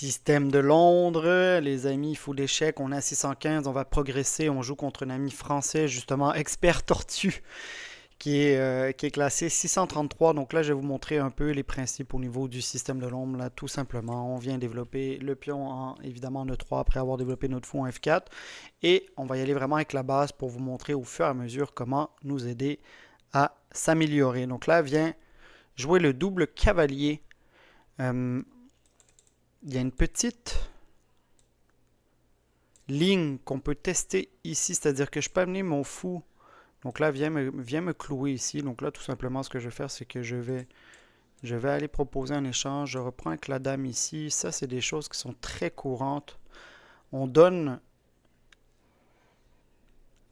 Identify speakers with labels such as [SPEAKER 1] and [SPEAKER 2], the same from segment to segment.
[SPEAKER 1] Système de Londres, les amis, fou d'échecs, on est à 615, on va progresser, on joue contre un ami français, justement, expert tortue, qui est classé 633. Donc là, je vais vous montrer un peu les principes au niveau du système de l'ombre. Là, tout simplement, on vient développer le pion en, évidemment, en E3 après avoir développé notre fou en F4. Et on va y aller vraiment avec la base pour vous montrer au fur et à mesure comment nous aider à s'améliorer. Donc là, vient jouer le double cavalier. Euh, il y a une petite ligne qu'on peut tester ici, c'est-à-dire que je peux amener mon fou. Donc là, viens me clouer ici. Donc là, tout simplement, ce que je vais faire, c'est que je vais aller proposer un échange. Je reprends avec la dame ici. Ça, c'est des choses qui sont très courantes. On donne,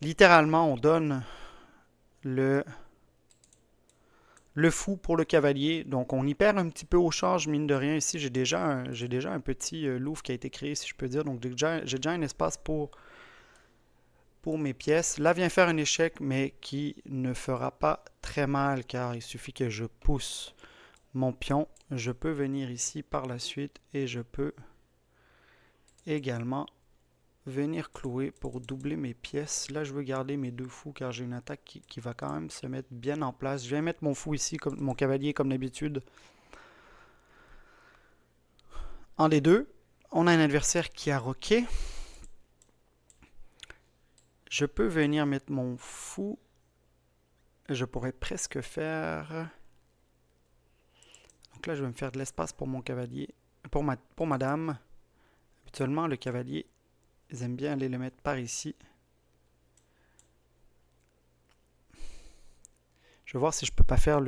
[SPEAKER 1] littéralement, on donne le, le fou pour le cavalier. Donc on y perd un petit peu au change, mine de rien. Ici, j'ai déjà un petit louvre qui a été créé, si je peux dire. Donc j'ai déjà un espace pour mes pièces. Là vient faire un échec, mais qui ne fera pas très mal, car il suffit que je pousse mon pion. Je peux venir ici par la suite et je peux également venir clouer pour doubler mes pièces. Là, je veux garder mes deux fous car j'ai une attaque qui va quand même se mettre bien en place. Je viens mettre mon fou ici, comme mon cavalier comme d'habitude. En D2, on a un adversaire qui a roqué. Je peux venir mettre mon fou. Je pourrais presque faire... Donc là, je vais me faire de l'espace pour mon cavalier, pour ma dame. Habituellement, le cavalier, ils aiment bien aller le mettre par ici. Je vais voir si je peux pas faire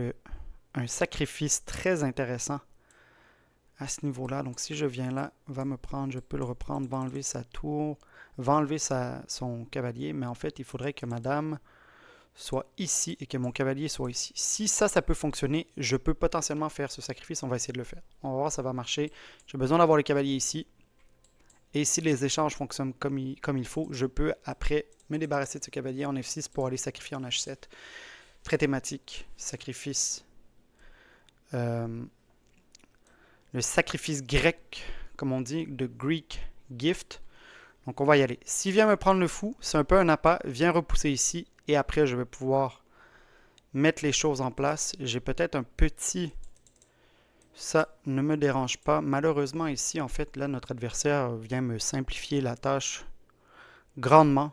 [SPEAKER 1] un sacrifice très intéressant à ce niveau-là. Donc si je viens là, va me prendre, je peux le reprendre, va enlever sa tour, va enlever son cavalier, mais en fait, il faudrait que ma dame soit ici et que mon cavalier soit ici. Si ça peut fonctionner, je peux potentiellement faire ce sacrifice. On va essayer de le faire. On va voir si ça va marcher. J'ai besoin d'avoir le cavalier ici. Et si les échanges fonctionnent comme il faut, je peux après me débarrasser de ce cavalier en F6 pour aller sacrifier en H7. Très thématique. Sacrifice. Euh, le sacrifice grec, comme on dit, de Greek gift. Donc on va y aller. S'il vient me prendre le fou, c'est un peu un appât. Viens repousser ici. Et après, je vais pouvoir mettre les choses en place. J'ai peut-être un petit... Ça ne me dérange pas. Malheureusement, ici, en fait, là, notre adversaire vient me simplifier la tâche grandement.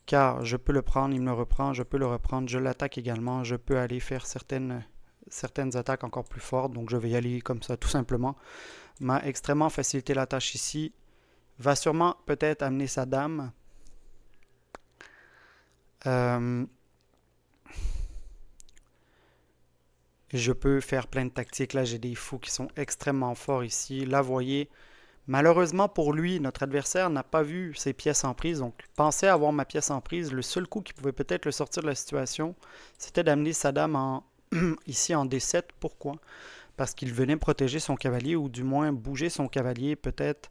[SPEAKER 1] Car je peux le prendre, il me le reprend, je peux le reprendre, je l'attaque également. Je peux aller faire certaines attaques encore plus fortes. Donc, je vais y aller comme ça, tout simplement. M'a extrêmement facilité la tâche ici. Va sûrement peut-être amener sa dame. Euh, Je peux faire plein de tactiques. Là, j'ai des fous qui sont extrêmement forts ici. Là, vous voyez, malheureusement pour lui, notre adversaire n'a pas vu ses pièces en prise. Donc, pensez avoir ma pièce en prise. Le seul coup qui pouvait peut-être le sortir de la situation, c'était d'amener sa dame ici en D7. Pourquoi? Parce qu'il venait protéger son cavalier ou du moins bouger son cavalier peut-être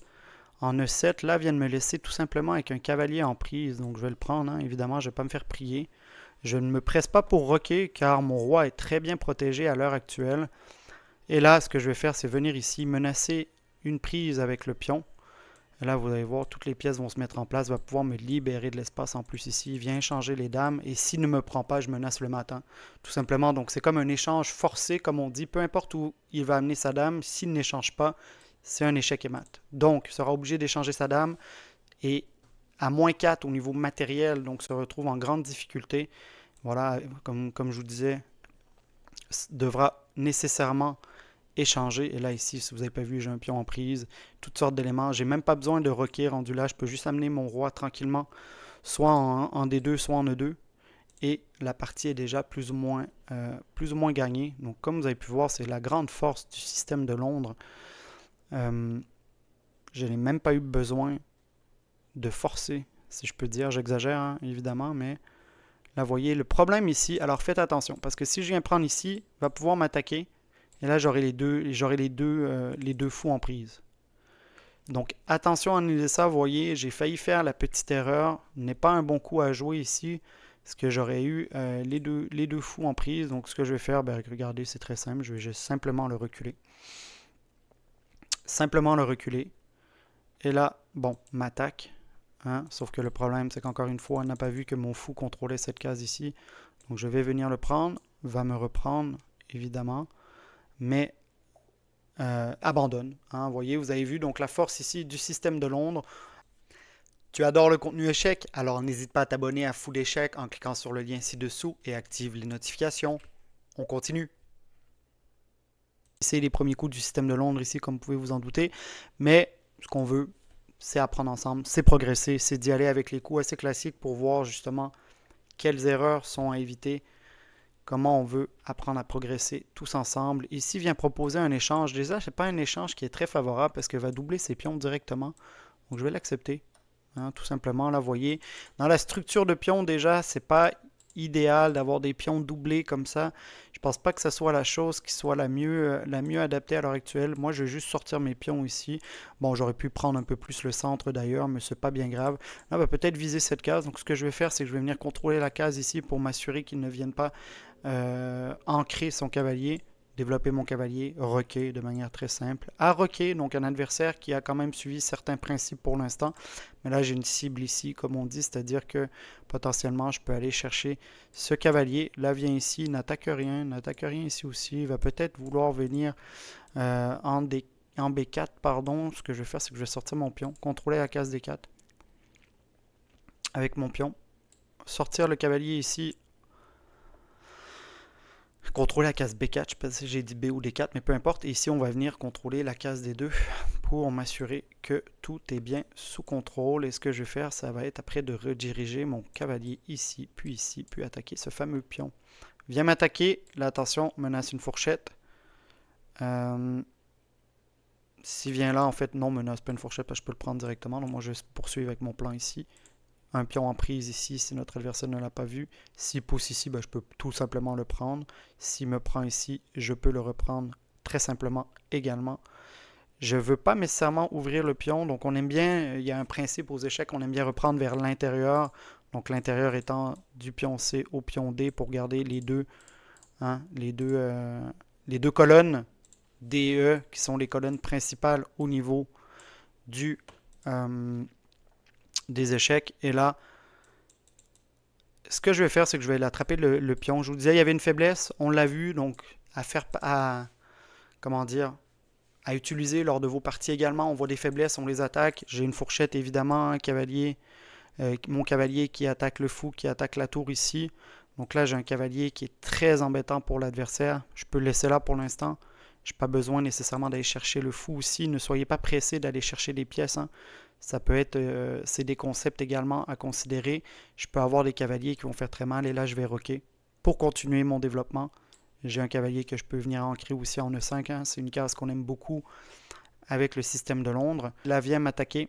[SPEAKER 1] en E7. Là, vient de me laisser tout simplement avec un cavalier en prise. Donc, je vais le prendre. Hein. Évidemment, je ne vais pas me faire prier. Je ne me presse pas pour roquer car mon roi est très bien protégé à l'heure actuelle. Et là, ce que je vais faire, c'est venir ici, menacer une prise avec le pion. Et là, vous allez voir, toutes les pièces vont se mettre en place, va pouvoir me libérer de l'espace en plus ici. Il vient échanger les dames et s'il ne me prend pas, je menace le matin. Tout simplement, donc c'est comme un échange forcé, comme on dit. Peu importe où il va amener sa dame, s'il n'échange pas, c'est un échec et mat. Donc, il sera obligé d'échanger sa dame et à moins 4 au niveau matériel, donc se retrouve en grande difficulté. Voilà, comme je vous disais, devra nécessairement échanger. Et là, ici, si vous n'avez pas vu, j'ai un pion en prise, toutes sortes d'éléments. J'ai même pas besoin de roquer rendu là. Je peux juste amener mon roi tranquillement, soit en D2, soit en E2. Et la partie est déjà plus ou moins gagnée. Donc, comme vous avez pu voir, c'est la grande force du système de Londres. Je n'ai même pas eu besoin de forcer, si je peux dire. J'exagère, hein, évidemment, mais là, vous voyez, le problème ici, alors faites attention, parce que si je viens prendre ici, il va pouvoir m'attaquer, et là, j'aurai les deux fous en prise. Donc, attention à analyser ça, vous voyez, j'ai failli faire la petite erreur, n'est pas un bon coup à jouer ici, parce que j'aurais eu les deux fous en prise, donc ce que je vais faire, ben, regardez, c'est très simple, je vais juste simplement le reculer. simplement le reculer. Et là, bon, m'attaque. Hein, sauf que le problème, c'est qu'encore une fois, on n'a pas vu que mon fou contrôlait cette case ici. Donc je vais venir le prendre, va me reprendre, évidemment, mais abandonne. Hein, voyez, vous avez vu donc la force ici du système de Londres. Tu adores le contenu échec, alors n'hésite pas à t'abonner à Fou d'échecs en cliquant sur le lien ci-dessous et active les notifications. On continue. C'est les premiers coups du système de Londres ici, comme vous pouvez vous en douter, mais ce qu'on veut, c'est apprendre ensemble, c'est progresser, c'est d'y aller avec les coups assez classiques pour voir justement quelles erreurs sont à éviter, comment on veut apprendre à progresser tous ensemble. Ici, vient proposer un échange. Déjà, ce n'est pas un échange qui est très favorable parce qu'il va doubler ses pions directement. Donc, je vais l'accepter. Hein, tout simplement, là, vous voyez, dans la structure de pions, déjà, c'est pas idéal d'avoir des pions doublés comme ça. Je pense pas que ce soit la chose qui soit la mieux adaptée à l'heure actuelle. Moi, je vais juste sortir mes pions ici. Bon, j'aurais pu prendre un peu plus le centre d'ailleurs, mais c'est pas bien grave. Là, on va peut-être viser cette case. Donc, ce que je vais faire, c'est que je vais venir contrôler la case ici pour m'assurer qu'il ne vienne pas ancrer son cavalier. Développer mon cavalier, roquer de manière très simple. À roquer, donc un adversaire qui a quand même suivi certains principes pour l'instant. Mais là, j'ai une cible ici, comme on dit, c'est-à-dire que potentiellement, je peux aller chercher ce cavalier. Là, vient ici, n'attaque rien ici aussi. Il va peut-être vouloir venir en B4, pardon. Ce que je vais faire, c'est que je vais sortir mon pion, contrôler la case D4 avec mon pion. Sortir le cavalier ici. Contrôler la case B4, je ne sais pas si j'ai dit B ou D4, mais peu importe. Et ici, on va venir contrôler la case D2 pour m'assurer que tout est bien sous contrôle. Et ce que je vais faire, ça va être après de rediriger mon cavalier ici, puis attaquer ce fameux pion. Viens m'attaquer. Là, attention, menace une fourchette. S'il vient là, en fait, non, menace pas une fourchette, parce que je peux le prendre directement. Donc moi, je vais poursuivre avec mon plan ici. Un pion en prise ici si notre adversaire ne l'a pas vu. S'il pousse ici, ben, je peux tout simplement le prendre. S'il me prend ici, je peux le reprendre très simplement également. Je ne veux pas nécessairement ouvrir le pion. Donc on aime bien, il y a un principe aux échecs, on aime bien reprendre vers l'intérieur. Donc l'intérieur étant du pion C au pion D pour garder les deux colonnes DE qui sont les colonnes principales au niveau des échecs. Et là, ce que je vais faire, c'est que je vais l'attraper le pion. Je vous disais, il y avait une faiblesse, on l'a vu, donc à utiliser lors de vos parties également. On voit des faiblesses, on les attaque. J'ai une fourchette évidemment, un cavalier, mon cavalier qui attaque le fou, qui attaque la tour ici. Donc là, j'ai un cavalier qui est très embêtant pour l'adversaire. Je peux le laisser là pour l'instant. Je n'ai pas besoin nécessairement d'aller chercher le fou aussi. Ne soyez pas pressés d'aller chercher des pièces. Hein. Ça peut être, c'est des concepts également à considérer. Je peux avoir des cavaliers qui vont faire très mal et là, je vais roquer pour continuer mon développement. J'ai un cavalier que je peux venir ancrer aussi en E5. Hein. C'est une case qu'on aime beaucoup avec le système de Londres. Là, vient m'attaquer.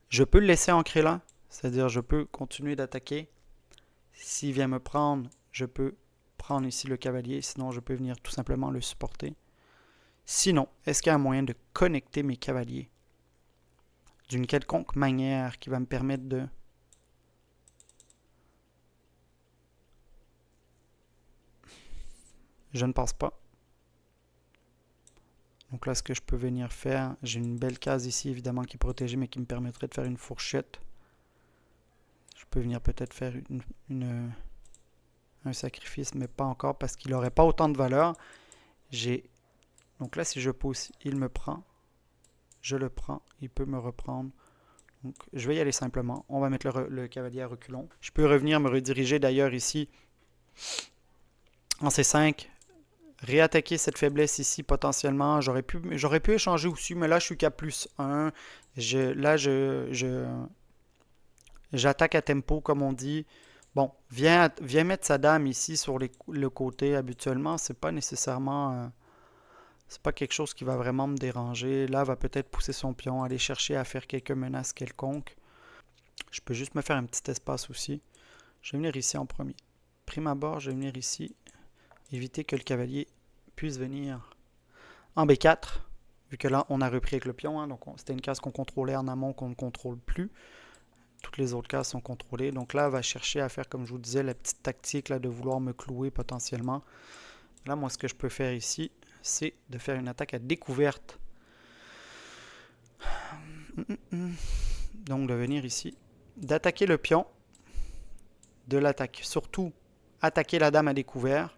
[SPEAKER 1] Je peux le laisser ancrer là, c'est-à-dire je peux continuer d'attaquer. S'il vient me prendre, je peux prendre ici le cavalier, sinon je peux venir tout simplement le supporter. Sinon, est-ce qu'il y a un moyen de connecter mes cavaliers d'une quelconque manière qui va me permettre de... Je ne pense pas. Donc là, ce que je peux venir faire, j'ai une belle case ici, évidemment, qui est protégée, mais qui me permettrait de faire une fourchette. Je peux venir peut-être faire un sacrifice, mais pas encore, parce qu'il n'aurait pas autant de valeur. Donc là, si je pousse, il me prend. Je le prends, il peut me reprendre. Donc, je vais y aller simplement. On va mettre le cavalier à reculons. Je peux revenir me rediriger d'ailleurs ici en C5. Réattaquer cette faiblesse ici potentiellement. J'aurais pu échanger aussi, mais là je suis qu'à plus 1. J'attaque à tempo comme on dit. Bon, viens mettre sa dame ici sur le côté habituellement. C'est pas nécessairement... c'est pas quelque chose qui va vraiment me déranger. Là, va peut-être pousser son pion, aller chercher à faire quelques menaces quelconques. Je peux juste me faire un petit espace aussi. Je vais venir ici en premier. Prime abord, je vais venir ici. Éviter que le cavalier puisse venir en B4. Vu que là, on a repris avec le pion. Hein, donc c'était une case qu'on contrôlait en amont qu'on ne contrôle plus. Toutes les autres cases sont contrôlées. Donc là, elle va chercher à faire, comme je vous disais, la petite tactique là, de vouloir me clouer potentiellement. Là, moi, ce que je peux faire ici, c'est de faire une attaque à découverte Donc de venir ici, d'attaquer le pion, de l'attaquer, surtout attaquer la dame à découvert.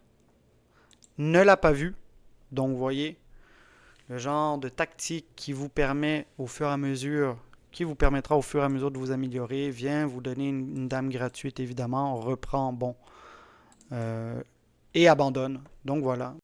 [SPEAKER 1] Ne l'a pas vu, donc vous voyez le genre de tactique qui vous permet au fur et à mesure, qui vous permettra au fur et à mesure de vous améliorer, vient vous donner une dame gratuite évidemment, reprend, bon, et abandonne. Donc voilà.